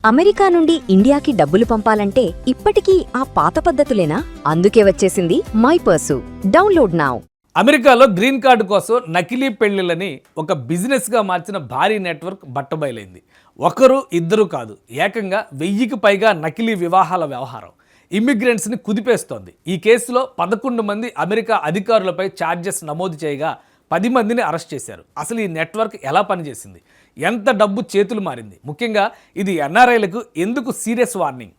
America నుండి ఇండియాకి డబ్బులు పంపాలంటే ఇప్పటికీ ఆ పాత పద్ధతులేనా? అందుకే వచ్చేసింది మైపర్సు. Download now. అమెరికాలో గ్రీన్ కార్డు కోసం నకిలీ పెళ్లిళ్ళని ఒక బిజినెస్గా మార్చిన భారీ నెట్వర్క్ బట్టబయలైంది. ఒకరు ఇద్దరు కాదు, ఏకంగా 1000కి పైగా నకిలీ వివాహాల వ్యవహారం ఇమ్మిగ్రెంట్స్ని కుదిపేస్తోంది. ఈ కేసులో 11 మంది అమెరికా అధికారులపై ఛార్జెస్ నమోదు చేయగా 10 మందిని అరెస్ట్ చేశారు. అసలు ఈ నెట్వర్క్ ఎలా పనిచేసింది, ఎంత డబ్బు చేతులు మారింది, ముఖ్యంగా ఇది ఎన్ఆర్ఐలకు ఎందుకు సీరియస్ వార్నింగ్?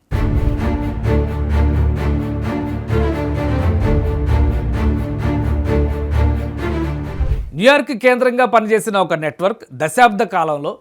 న్యూయార్క్ కేంద్రంగా పనిచేసిన ఒక నెట్వర్క్ దశాబ్ద కాలంలో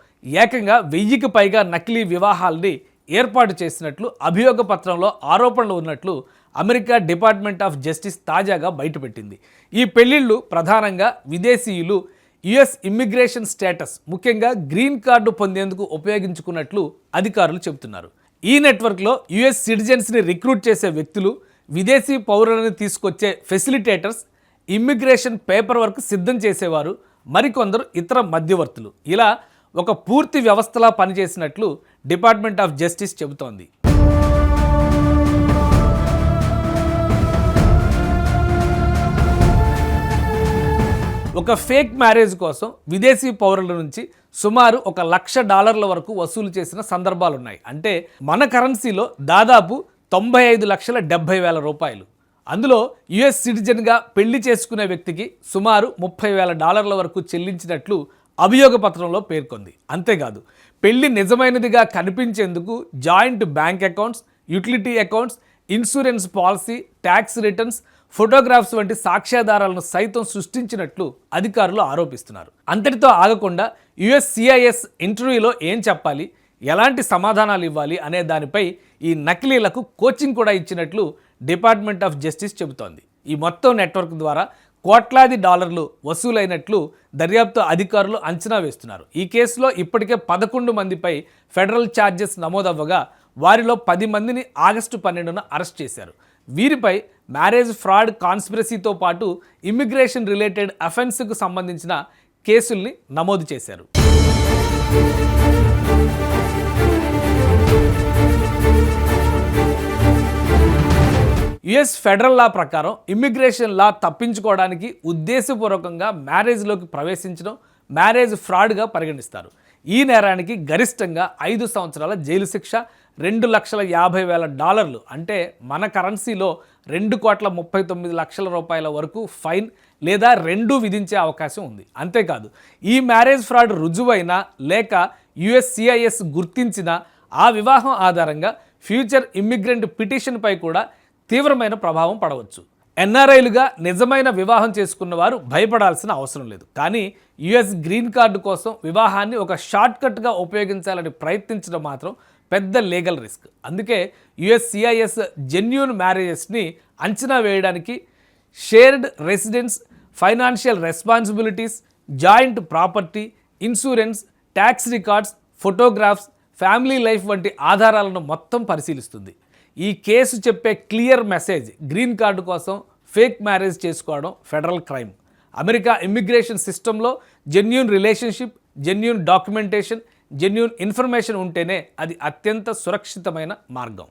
ఏకంగా 1000కి పైగా నకిలీ వివాహాల్ని ఏర్పాటు చేసినట్లు అభియోగ పత్రంలో ఆరోపణలు ఉన్నట్లు అమెరికా డిపార్ట్మెంట్ ఆఫ్ జస్టిస్ తాజాగా బయటపెట్టింది. ఈ పెళ్లిళ్ళు ప్రధానంగా విదేశీయులు యుఎస్ ఇమ్మిగ్రేషన్ స్టేటస్, ముఖ్యంగా గ్రీన్ కార్డు పొందేందుకు ఉపయోగించుకున్నట్లు అధికారులు చెబుతున్నారు. ఈ నెట్వర్క్లో యుఎస్ సిటిజన్స్ని రిక్రూట్ చేసే వ్యక్తులు, విదేశీ పౌరులను తీసుకొచ్చే ఫెసిలిటేటర్స్, ఇమ్మిగ్రేషన్ పేపర్ వర్క్ సిద్ధం చేసేవారు, మరికొందరు ఇతర మధ్యవర్తులు, ఇలా ఒక పూర్తి వ్యవస్థలా పనిచేసినట్లు డిపార్ట్మెంట్ ఆఫ్ జస్టిస్ చెబుతోంది. ఒక ఫేక్ మ్యారేజ్ కోసం విదేశీ పౌరుల నుంచి సుమారు $1,00,000 వరకు వసూలు చేసిన సందర్భాలున్నాయి. అంటే మన కరెన్సీలో దాదాపు 95,70,000 రూపాయలు. అందులో యుఎస్ సిటిజన్గా పెళ్లి చేసుకునే వ్యక్తికి సుమారు $30,000 వరకు చెల్లించినట్లు అభియోగ పత్రంలో పేర్కొంది. అంతేకాదు, పెళ్లి నిజమైనదిగా కనిపించేందుకు joint bank accounts, utility accounts, insurance policy, tax returns, photographs వంటి సాక్ష్యాధారాలను సైతం సృష్టించినట్లు అధికారులు ఆరోపిస్తున్నారు. అంతటితో ఆగకుండా యుఎస్సిఐఎస్ ఇంటర్వ్యూలో ఏం చెప్పాలి, ఎలాంటి సమాధానాలు ఇవ్వాలి అనే దానిపై ఈ నకిలీలకు కోచింగ్ కూడా ఇచ్చినట్లు డిపార్ట్మెంట్ ఆఫ్ జస్టిస్ చెబుతోంది. ఈ మొత్తం నెట్వర్క్ ద్వారా కోట్లాది డాలర్లు వసూలైనట్లు దర్యాప్తు అధికారులు అంచనా వేస్తున్నారు. ఈ కేసులో ఇప్పటికే 11 మందిపై ఫెడరల్ ఛార్జెస్ నమోదవ్వగా వారిలో 10 మందిని ఆగస్టు 12న అరెస్ట్ చేశారు. వీరిపై మ్యారేజ్ ఫ్రాడ్ కాన్స్పిరసీతో పాటు ఇమ్మిగ్రేషన్ రిలేటెడ్ అఫెన్స్కు సంబంధించిన కేసుల్ని నమోదు చేశారు. యుఎస్ ఫెడరల్ లా ప్రకారం ఇమ్మిగ్రేషన్ లా తప్పించుకోవడానికి ఉద్దేశపూర్వకంగా మ్యారేజ్లోకి ప్రవేశించడం మ్యారేజ్ ఫ్రాడ్గా పరిగణిస్తారు. ఈ నేరానికి గరిష్టంగా 5 సంవత్సరాల జైలు శిక్ష, $2,50,000 అంటే మన కరెన్సీలో $2,39,00,000 వరకు ఫైన్ లేదా రెండూ విధించే అవకాశం ఉంది. అంతేకాదు, ఈ మ్యారేజ్ ఫ్రాడ్ రుజువైనా లేక యుఎస్సిఐఎస్ గుర్తించిన ఆ వివాహం ఆధారంగా ఫ్యూచర్ ఇమ్మిగ్రెంట్ పిటిషన్పై కూడా తీవ్రమైన ప్రభావం పడవచ్చు. ఎన్ఆర్ఐలుగా నిజమైన వివాహం చేసుకున్న వారు భయపడాల్సిన అవసరం లేదు. కానీ యుఎస్ గ్రీన్ కార్డు కోసం వివాహాన్ని ఒక షార్ట్కట్గా ఉపయోగించాలని ప్రయత్నించడం మాత్రం పెద్ద లీగల్ రిస్క్. అందుకే యుఎస్సిఐఎస్ జెన్యూన్ మ్యారేజెస్ని అంచనా వేయడానికి shared residence, financial responsibilities, joint property, insurance, tax records, photographs, family life వంటి ఆధారాలను మొత్తం పరిశీలిస్తుంది. ఈ కేసు చెప్పే క్లియర్ మెసేజ్: గ్రీన్ కార్డు కోసం ఫేక్ మ్యారేజ్ చేసుకోవడం ఫెడరల్ క్రైమ్. అమెరికా ఇమ్మిగ్రేషన్ సిస్టంలో genuine relationship, genuine documentation, genuine information ఉంటేనే అది అత్యంత సురక్షితమైన మార్గం.